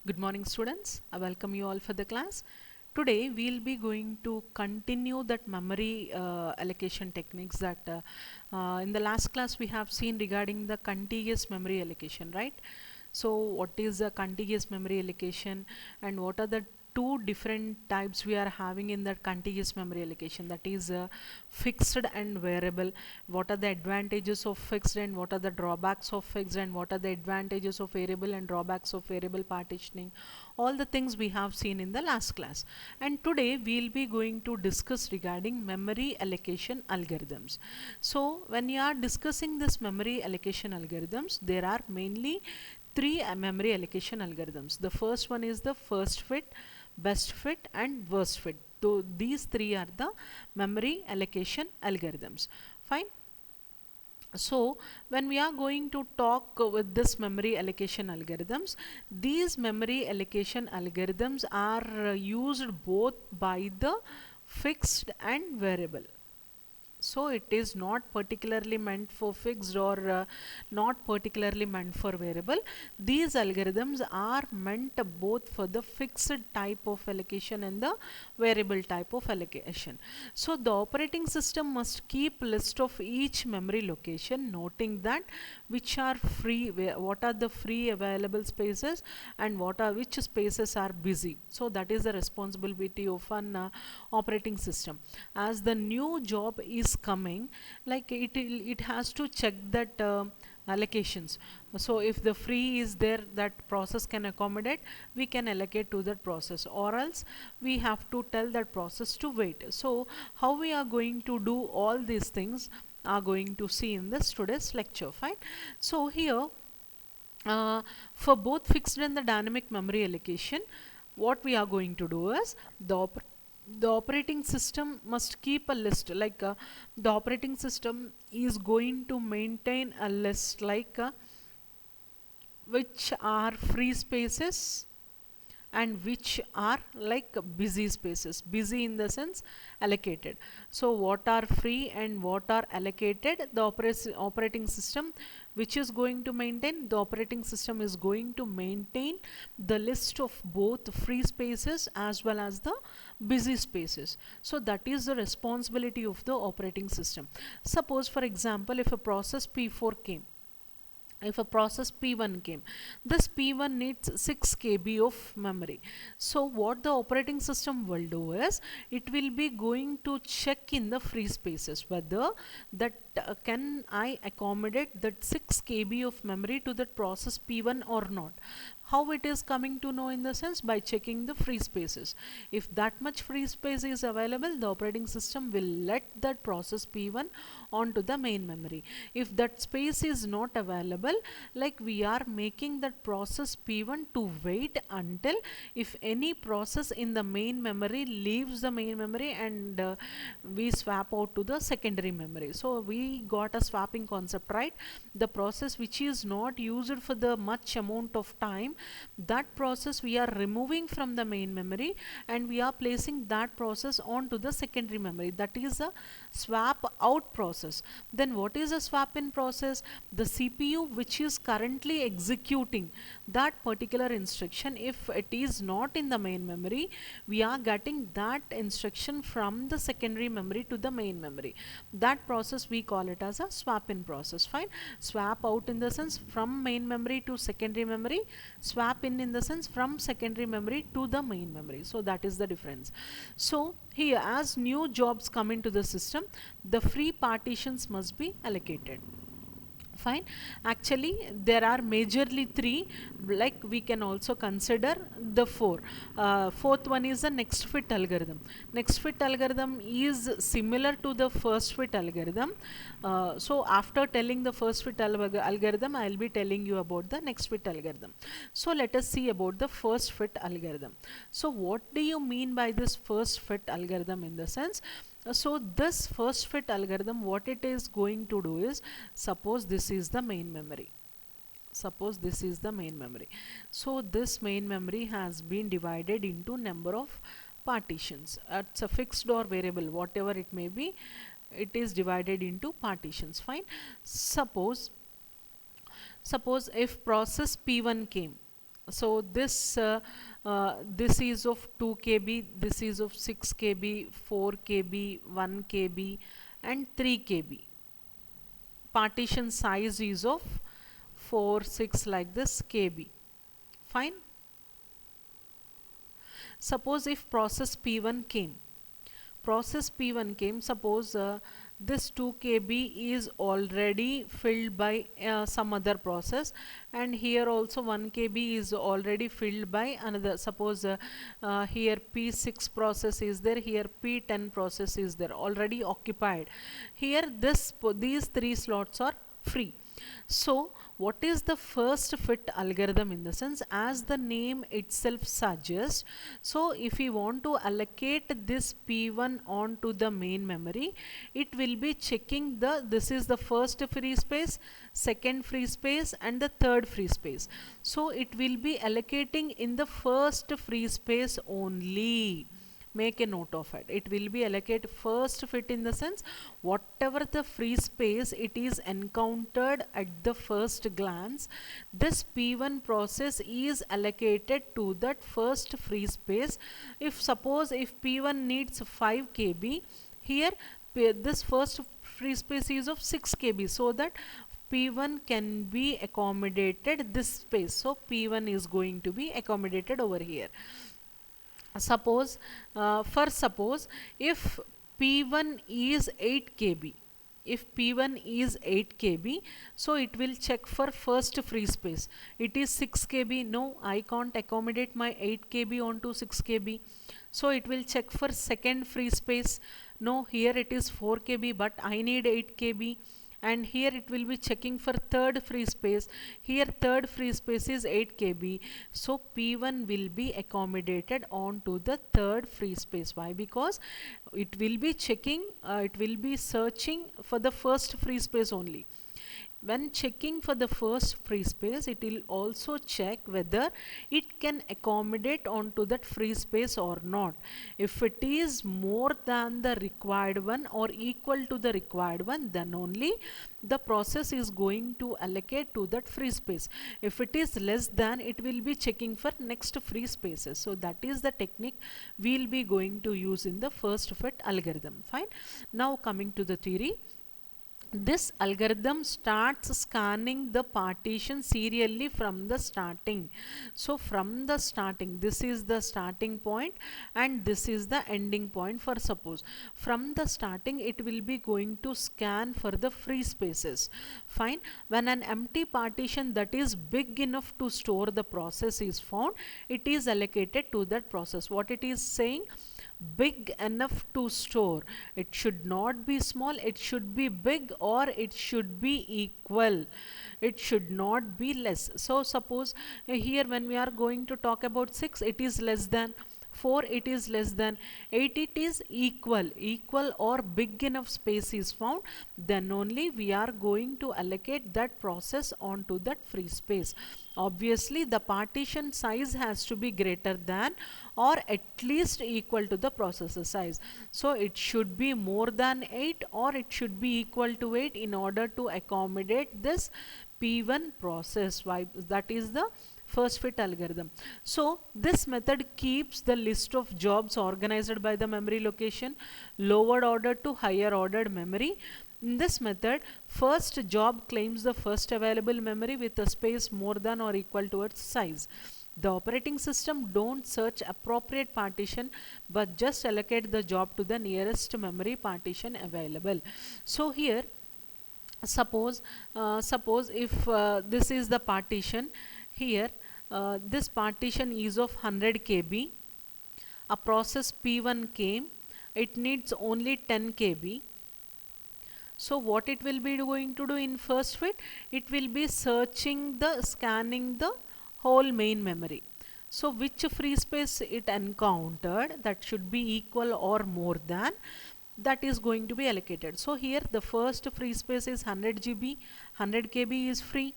Good morning students. I welcome you all for the class. Today we'll be going to continue that memory allocation techniques that in the last class we have seen regarding the contiguous memory allocation, right? So what is a contiguous memory allocation and what are the two different types we are having in that contiguous memory allocation, that is fixed and variable. What are the advantages of fixed and what are the drawbacks of fixed, and what are the advantages of variable and drawbacks of variable partitioning, all the things we have seen in the last class. And today we'll be going to discuss regarding memory allocation algorithms. So when you are discussing this memory allocation algorithms, there are mainly three memory allocation algorithms. The first one is the first fit, best fit and worst fit. So these three are the memory allocation algorithms. Fine. So when we are going to talk with this memory allocation algorithms, these memory allocation algorithms are used both by the fixed and variable. So it is not particularly meant for fixed or not particularly meant for variable. These algorithms are meant both for the fixed type of allocation and the variable type of allocation. So the operating system must keep list of each memory location, noting that which are free, what are the free available spaces and what are which spaces are busy. So that is the responsibility of an operating system. As the new job is coming, like it has to check that allocations. So if the free is there, that process can accommodate, we can allocate to that process, or else we have to tell that process to wait. So how we are going to do all these things are going to see in this today's lecture. Fine. So here for both fixed and the dynamic memory allocation, what we are going to do is the operating system must keep a list, like the operating system is going to maintain a list, like which are free spaces and which are like busy spaces. Busy in the sense allocated. So what are free and what are allocated, the operating system which is going to maintain, the operating system is going to maintain the list of both free spaces as well as the busy spaces. So that is the responsibility of the operating system. Suppose for example, if a process P4 came, if a process P1 came, this P1 needs 6 KB of memory. So what the operating system will do is, it will be going to check in the free spaces whether that can I accommodate that 6 KB of memory to that process P1 or not. How it is coming to know, in the sense by checking the free spaces. If that much free space is available, the operating system will let that process P1 onto the main memory. If that space is not available, like we are making that process P1 to wait until if any process in the main memory leaves the main memory and we swap out to the secondary memory. So we got a swapping concept, right? The process which is not used for the much amount of time, that process we are removing from the main memory and we are placing that process onto the secondary memory. That is a swap out process. Then what is a swap in process? The CPU which is currently executing that particular instruction, if it is not in the main memory, we are getting that instruction from the secondary memory to the main memory. That process we call it as a swap in process. Fine. Swap out in the sense from main memory to secondary memory, swap in the sense from secondary memory to the main memory. So that is the difference. So here, as new jobs come into the system, the free partitions must be allocated. Fine. Actually there are majorly three, like we can also consider the four. Fourth one is the next fit algorithm. Next fit algorithm is similar to the first fit algorithm. So after telling the first fit algorithm, I will be telling you about the next fit algorithm. So let us see about the first fit algorithm. So what do you mean by this first fit algorithm? In the sense, so this first fit algorithm, what it is going to do is, suppose this is the main memory. Suppose this is the main memory. So this main memory has been divided into number of partitions. It's a fixed or variable, whatever it may be, it is divided into partitions. Fine. Suppose if process P1 came, So this is of 2 kb, this is of 6 kb, 4 kb, 1 kb and 3 kb. Partition size is of 4, 6 like this kb. Fine. Suppose if process P1 came, suppose this 2 kb is already filled by some other process, and here also 1 kb is already filled by another. Suppose here P6 process is there, here P10 process is there, already occupied. Here these 3 slots are free. So what is the first fit algorithm? In the sense, as the name itself suggests, so if we want to allocate this P1 onto the main memory, it will be checking this is the first free space, second free space and the third free space. So it will be allocating in the first free space only. Make a note of it. It will be allocate first fit, in the sense whatever the free space it is encountered at the first glance, this P1 process is allocated to that first free space. If suppose if P1 needs 5 kb, here this first free space is of 6 kb, so that P1 can be accommodated this space. So P1 is going to be accommodated over here. Suppose suppose if P1 is 8 kb, if P1 is 8 kb, so it will check for first free space. It is 6 kb, no, I can't accommodate my 8 kb onto 6 kb. So it will check for second free space. No, here it is 4 kb, but I need 8 kb. And here it will be checking for third free space. Here third free space is 8 kb. So P1 will be accommodated onto the third free space. Why? Because it will be checking, it will be searching for the first free space only. When checking for the first free space, it will also check whether it can accommodate onto that free space or not. If it is more than the required one or equal to the required one, then only the process is going to allocate to that free space. If it is less than, it will be checking for next free spaces. So that is the technique we will be going to use in the first fit algorithm. Fine. Now coming to the theory. This algorithm starts scanning the partition serially from the starting. So from the starting, this is the starting point and this is the ending point. For suppose from the starting, it will be going to scan for the free spaces. Fine. When an empty partition that is big enough to store the process is found, it is allocated to that process. What it is saying? Big enough to store. It should not be small, it should be big, or it should be equal. It should not be less. So suppose here when we are going to talk about 6, it is less than 4, it is less than 8, it is equal or big enough space is found, then only we are going to allocate that process onto that free space. Obviously the partition size has to be greater than or at least equal to the processor size. So it should be more than 8 or it should be equal to 8 in order to accommodate this P1 process. Why? That is the first fit algorithm. So this method keeps the list of jobs organized by the memory location, lower order to higher ordered memory. In this method, first job claims the first available memory with a space more than or equal to its size. The operating system don't search appropriate partition but just allocate the job to the nearest memory partition available. So here suppose if this is the partition, here this partition is of 100 kb. A process P1 came, it needs only 10 kb. So what it will be going to do in first fit? It will be scanning the whole main memory. So which free space it encountered, that should be equal or more than, that is going to be allocated. So here the first free space is 100 GB, 100 kb is free.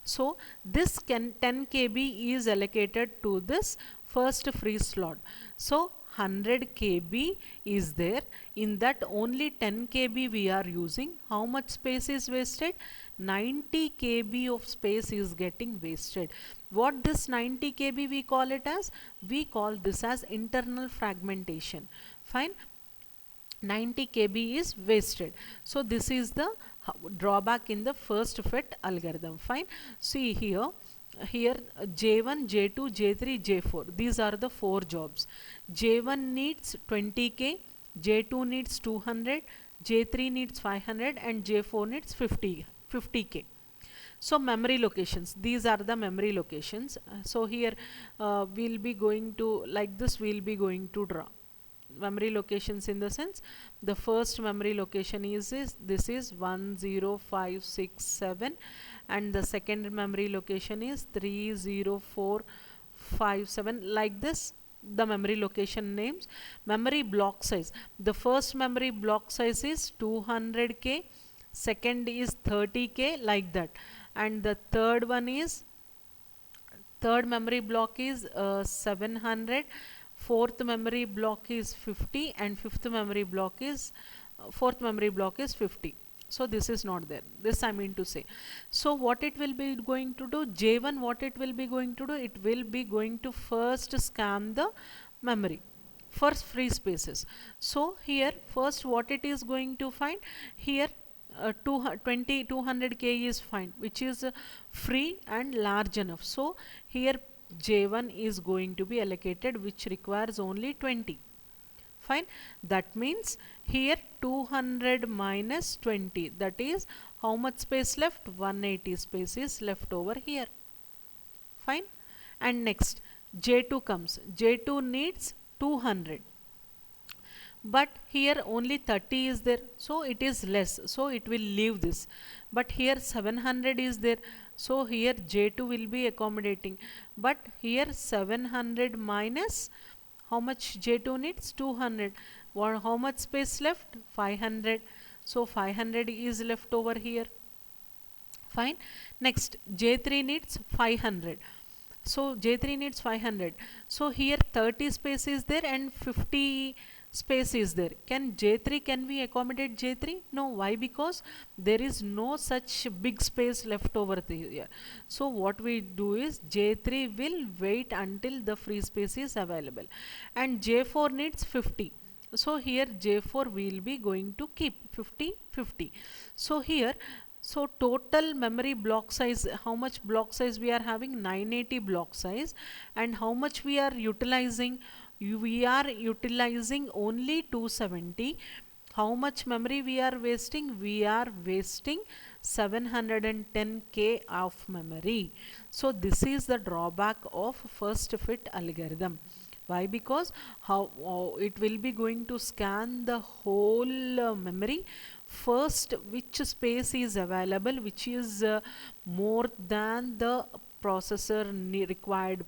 So this 10 kb is allocated to this first free slot. So 100 KB is there. In that only 10 KB we are using. How much space is wasted? 90 KB of space is getting wasted. What this 90 KB we call it as? We call this as internal fragmentation. Fine. 90 KB is wasted. So this is the drawback in the first fit algorithm. Fine. See here. J1, J2, J3, J4. These are the 4 jobs. J1 needs 20K, J2 needs 200, J3 needs 500 and J4 needs 50K. So memory locations, these are the memory locations. So here we'll be going to, like this we'll be going to draw memory locations, in the sense the first memory location is this is 10567 and the second memory location is 30457, like this the memory location names. Memory block size, the first memory block size is 200K, second is 30K, like that, and the third memory block is 700, fourth memory block is 50 and fourth memory block is 50. So this is not there, this I mean to say. So what it will be going to do, J1, what it will be going to do, it will be going to first scan the memory for free spaces. So here first what it is going to find, here 200K is fine, which is free and large enough. So here J1 is going to be allocated, which requires only 20. Fine. That means here 200 minus 20, that is how much space left? 180 space is left over here. Fine. And next J2 comes. J2 needs 200. But here only 30 is there, so it is less, so it will leave this. But here 700 is there, so here J2 will be accommodating. But here 700 minus how much J2 needs? 200. How much space left? 500. So 500 is left over here. Fine. Next J3 needs 500. So J3 needs 500. So here 30 space is there and 50 space is there. Can we accommodate J3? No. Why? Because there is no such big space left over here. So what we do is J3 will wait until the free space is available, and J4 needs 50. So here J4 will be going to keep 50. So here, so total memory block size, how much block size we are having? 980 block size. And how much we are utilizing? We are utilizing only 270. How much memory we are wasting? We are wasting 710K of memory. So this is the drawback of first fit algorithm. Why? Because it will be going to scan the whole memory. First, which space is available, which is more than the processor required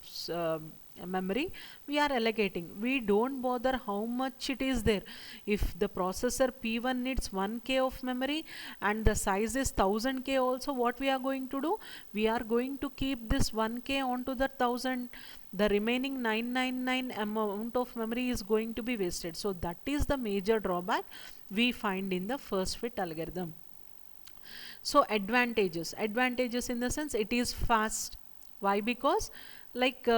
memory, we are allocating. We don't bother how much it is there. If the processor P1 needs 1K of memory and the size is 1000K also, what we are going to do? We are going to keep this 1K onto the 1000. The remaining 999 amount of memory is going to be wasted. So that is the major drawback we find in the first fit algorithm. So advantages in the sense it is fast. Why? Because like we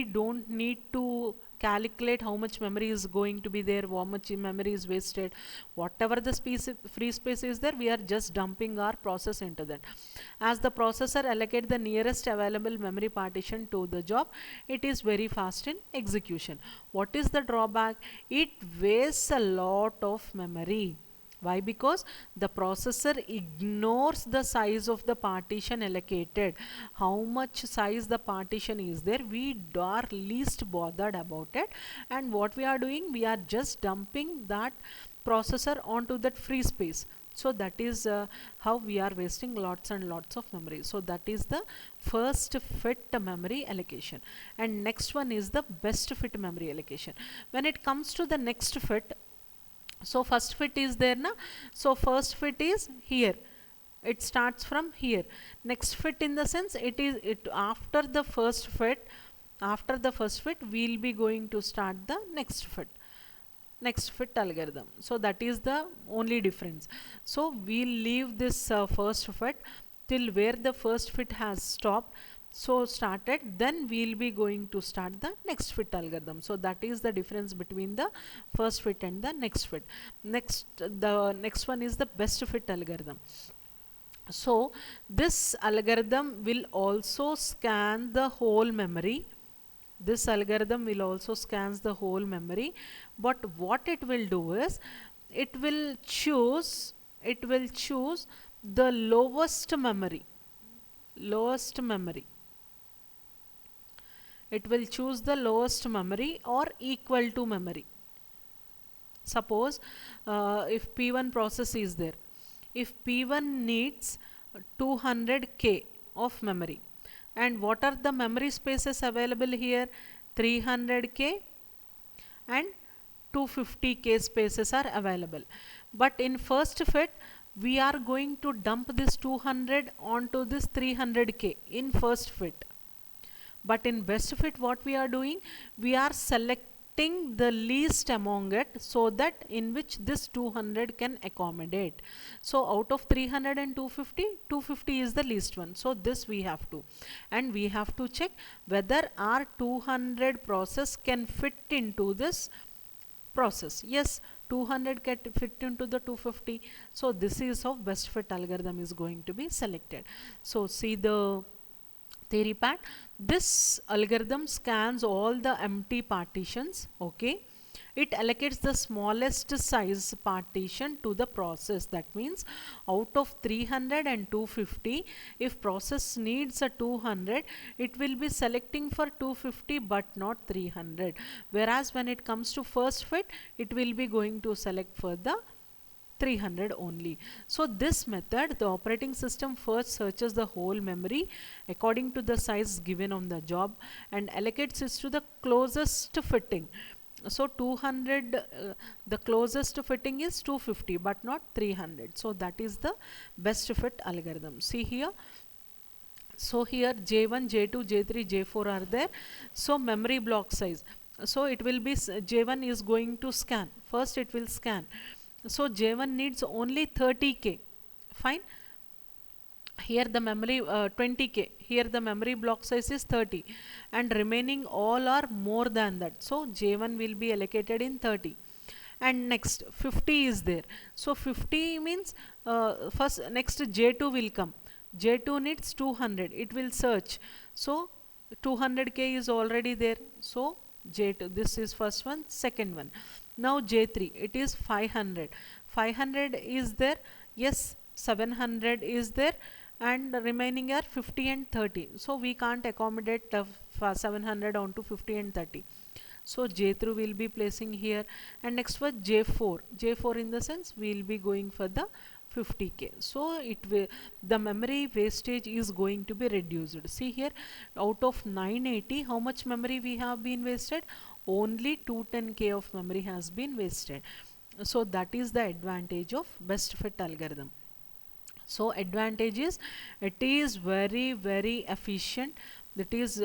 don't need to calculate how much memory is going to be there, how much memory is wasted. Whatever the free space is there, we are just dumping our process into that. As the processor allocate the nearest available memory partition to the job, it is very fast in execution. What is the drawback? It wastes a lot of memory. Why? Because the processor ignores the size of the partition allocated. How much size the partition is there, we are least bothered about it. And what we are doing, we are just dumping that processor onto that free space. So that is how we are wasting lots and lots of memory. So that is the first fit memory allocation. And next one is the best fit memory allocation. When it comes to the next fit, so first fit is there na, so first fit is here, it starts from here. Next fit in the sense it after the first fit, After the first fit, we'll be going to start the next fit algorithm. So that is the only difference. So we'll leave this first fit till where the first fit has stopped, so started, then we'll be going to start the next fit algorithm. So that is the difference between the first fit and the next fit. The next one is the best fit algorithm. So this algorithm will also scan the whole memory. This algorithm will also scans the whole memory, but what it will do is it will choose the lowest memory. It will choose the lowest memory or equal to memory. Suppose if P1 process is there, if P1 needs 200K of memory, and what are the memory spaces available here? 300K and 250K spaces are available. But in first fit, we are going to dump this 200 onto this 300K in first fit. But in best fit, what we are doing, we are selecting the least among it, so that in which this 200 can accommodate. So out of 300 and 250, 250 is the least one. So this we have to, and we have to check whether our 200 process can fit into this process. Yes, 200 can fit into the 250. So this is how best fit algorithm is going to be selected. So see the theory part. This algorithm scans all the empty partitions. Okay, it allocates the smallest size partition to the process. That means out of 300 and 250, if process needs a 200, it will be selecting for 250 but not 300. Whereas when it comes to first fit, it will be going to select for the 300 only. So this method, the operating system first searches the whole memory according to the size given on the job and allocates it to the closest fitting. So 200, the closest fitting is 250 but not 300. So that is the best fit algorithm. See here. So here J1, J2, J3, J4 are there. So memory block size. So it will be J1 is going to scan. First it will scan. So J1 needs only 30K. Fine. Here the memory 20K. Here the memory block size is 30, and remaining all are more than that. So J1 will be allocated in 30. And next 50 is there. So 50 means next J2 will come. J2 needs 200. It will search. So 200K is already there. So J2, this is first one, second one. Now J3, it is 500. 500 is there. Yes, 700 is there, and the remaining are 50 and 30. So we can't accommodate 700 onto 50 and 30. So J3 will be placing here, and next for J4. J4 in the sense we will be going for the 50K. So it will, the memory wastage is going to be reduced. See here, out of 980, how much memory we have been wasted? Only 210K of memory has been wasted. So that is the advantage of best fit algorithm. So advantage is it is very efficient. It is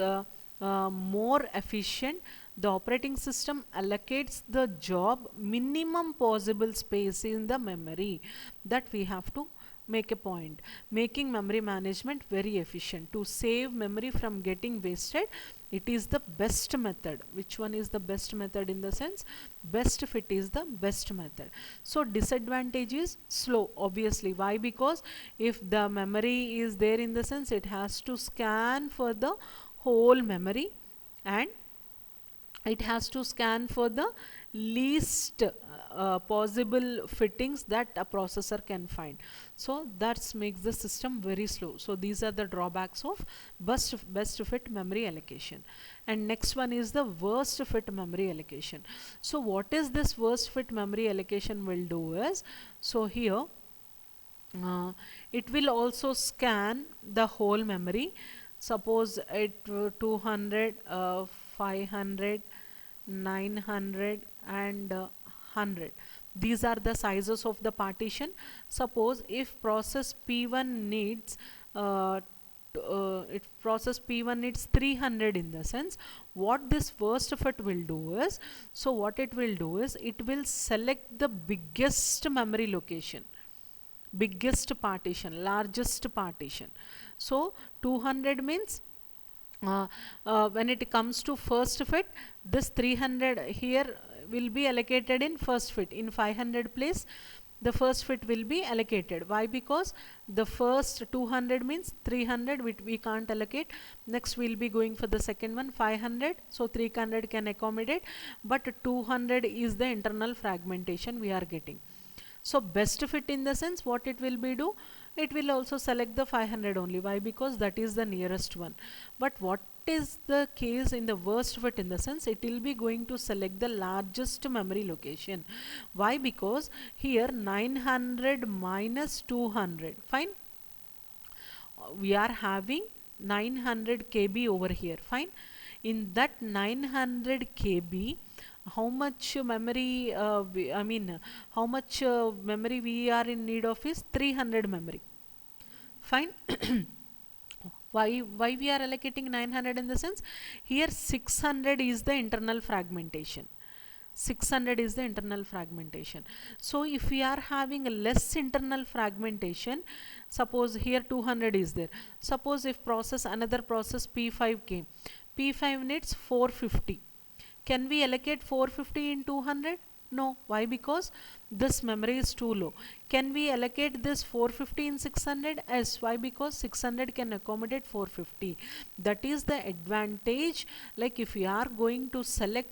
more efficient. The operating system allocates the job minimum possible space in the memory. That we have to make a point, making memory management very efficient. To save memory from getting wasted, it is the best method. Which one is the best method? In the sense, best fit is the best method. So disadvantage is slow, obviously. Why? Because if the memory is there, in the sense it has to scan for the whole memory, and it has to scan for the least possible fittings that a processor can find. So that makes the system very slow. So these are the drawbacks of best fit memory allocation. And next one is the worst fit memory allocation. So what is this worst fit memory allocation will do is, so here it will also scan the whole memory. Suppose it 200, 500, 900 and 100. These are the sizes of the partition. Suppose if process P1 needs it process P1 needs 300 in the sense, what this first fit will do is, so what it will do is, it will select the biggest memory location, biggest partition, largest partition. So 200 means when it comes to first fit, this 300 here will be allocated in first fit. In 500 place, the first fit will be allocated. Why? Because the first 200 means 300 we can't allocate. Next we'll be going for the second one, 500. So 300 can accommodate, but 200 is the internal fragmentation we are getting. So best fit in the sense, what it will be do, it will also select the 500 only. Why? Because that is the nearest one. But what is the case in the worst fit in the sense, it will be going to select the largest memory location. Why? Because here 900 minus 200, fine, we are having 900 KB over here, fine. In that 900 KB, how much memory how much memory we are in need of is 300 memory, fine. Why we are allocating 900 in the sense, here 600 is the internal fragmentation, 600 is the internal fragmentation. So if we are having a less internal fragmentation, suppose here 200 is there, suppose if process another process P5 came, P5 needs 450. Can we allocate 450 in 200? No. Why? Because this memory is too low. Can we allocate this 450 in 600? Yes. Why? Because 600 can accommodate 450. That is the advantage. Like if we are going to select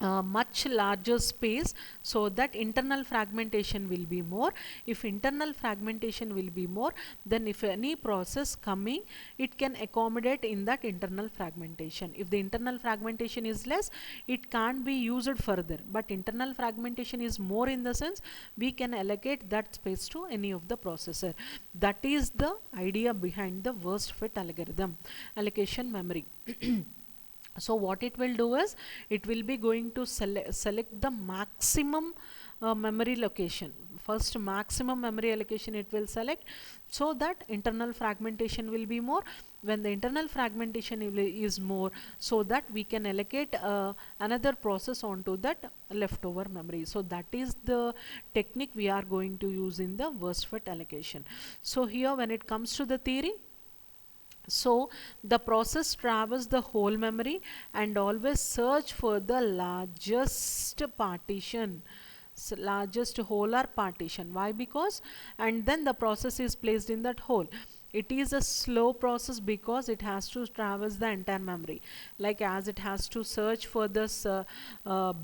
much larger space, so that internal fragmentation will be more. If internal fragmentation will be more, then if any process coming, it can accommodate in that internal fragmentation. If the internal fragmentation is less, it can't be used further, but internal fragmentation is more in the sense, we can allocate that space to any of the processor. That is the idea behind the worst fit algorithm, allocation memory. So what it will do is, it will be going to select the maximum memory location. First maximum memory allocation it will select, so that internal fragmentation will be more. When the internal fragmentation is more, so that we can allocate another process onto that leftover memory. So that is the technique we are going to use in the worst fit allocation. So here when it comes to the theory, so the process travels the whole memory and always search for the largest partition, largest hole or partition. Why? Because, and then the process is placed in that hole. It is a slow process because it has to traverse the entire memory. Like as it has to search for this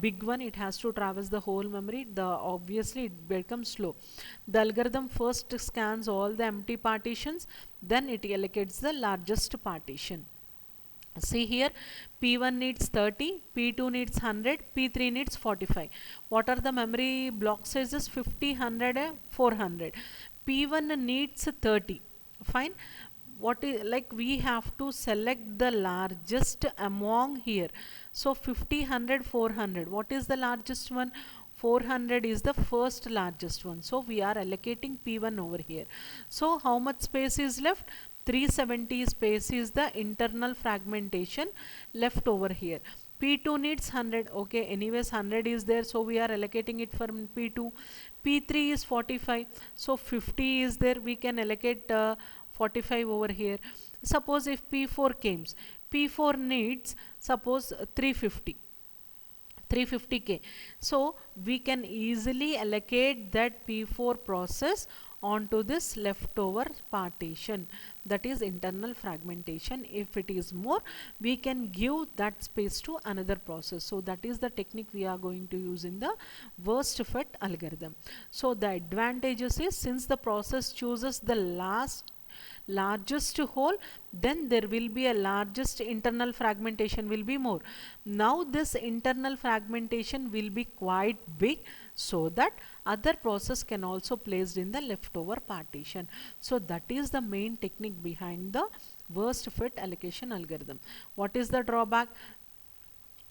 big one, it has to traverse the whole memory. Obviously it becomes slow. The algorithm first scans all the empty partitions, then it allocates the largest partition. See here, P1 needs 30, P2 needs 100, P3 needs 45. What are the memory block sizes? 50, 100, 400. P1 needs 30. Fine. What is, like we have to select the largest among here. So 50, 100, 400. What is the largest one? 400 is the first largest one. So we are allocating P1 over here. So how much space is left? 370 space is the internal fragmentation left over here. P2 needs 100. Okay, anyways 100 is there, so we are allocating it from P2. P3 is 45, so 50 is there, we can allocate 45 over here. Suppose if P4 comes, P4 needs suppose 350. 350K. So we can easily allocate that P4 process onto this leftover partition, that is internal fragmentation. If it is more, we can give that space to another process. So that is the technique we are going to use in the worst fit algorithm. So the advantages is, since the process chooses the largest hole, then there will be a largest internal fragmentation will be more. Now this internal fragmentation will be quite big, so that other process can also placed in the leftover partition. So that is the main technique behind the worst fit allocation algorithm. What is the drawback?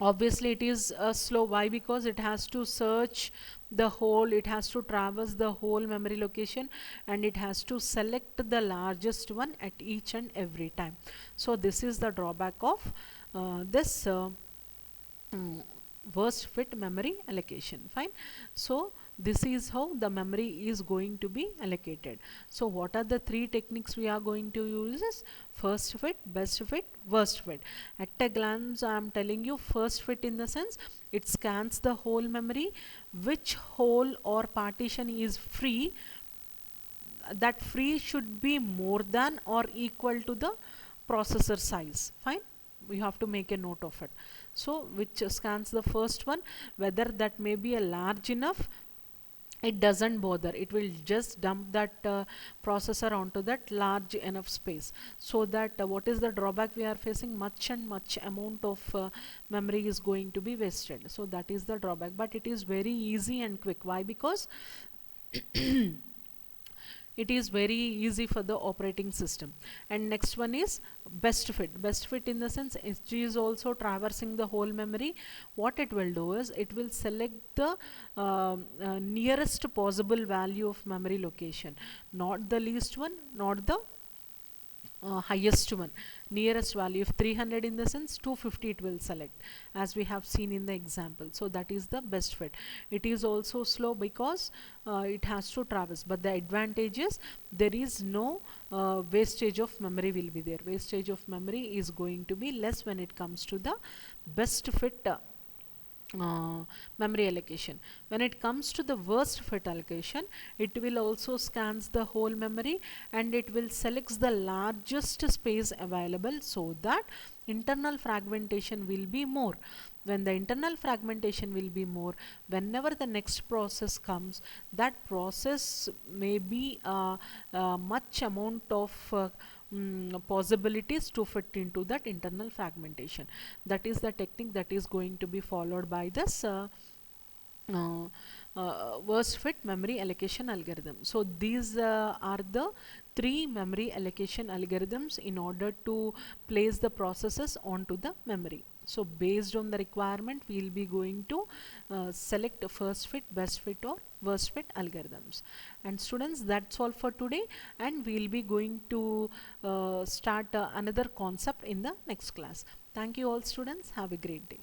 Obviously it is slow. Why? Because it has to search the whole, it has to traverse the whole memory location, and it has to select the largest one at each and every time. So this is the drawback of this mm, worst fit memory allocation. Fine. So this is how the memory is going to be allocated. So what are the three techniques we are going to use? Is first fit, best fit, worst fit. At a glance I am telling you first fit in the sense it scans the whole memory, which hole or partition is free. That free should be more than or equal to the processor size. Fine, we have to make a note of it. So which scans the first one, whether that may be a large enough, it doesn't bother, it will just dump that processor onto that large enough space. So that what is the drawback we are facing? Much and much amount of memory is going to be wasted. So that is the drawback, but it is very easy and quick. Why? Because it is very easy for the operating system. And next one is best fit. Best fit in the sense it is also traversing the whole memory. What it will do is it will select the nearest possible value of memory location, not the least one, not the highest one. Nearest value, if 300 in the sense 250 it will select, as we have seen in the example. So that is the best fit. It is also slow because it has to traverse, but the advantage is there is no wastage of memory will be there. Wastage of memory is going to be less when it comes to the best fit memory allocation. When it comes to the worst fit allocation, it will also scans the whole memory, and it will selects the largest space available, so that internal fragmentation will be more. When the internal fragmentation will be more, whenever the next process comes, that process may be much amount of possibilities to fit into that internal fragmentation. That is the technique that is going to be followed by this uh, worst fit memory allocation algorithm. So these are the three memory allocation algorithms in order to place the processes onto the memory. So based on the requirement, we will be going to select first fit, best fit or worst fit algorithms. And students, that's all for today, and we will be going to start another concept in the next class. Thank you all students. Have a great day.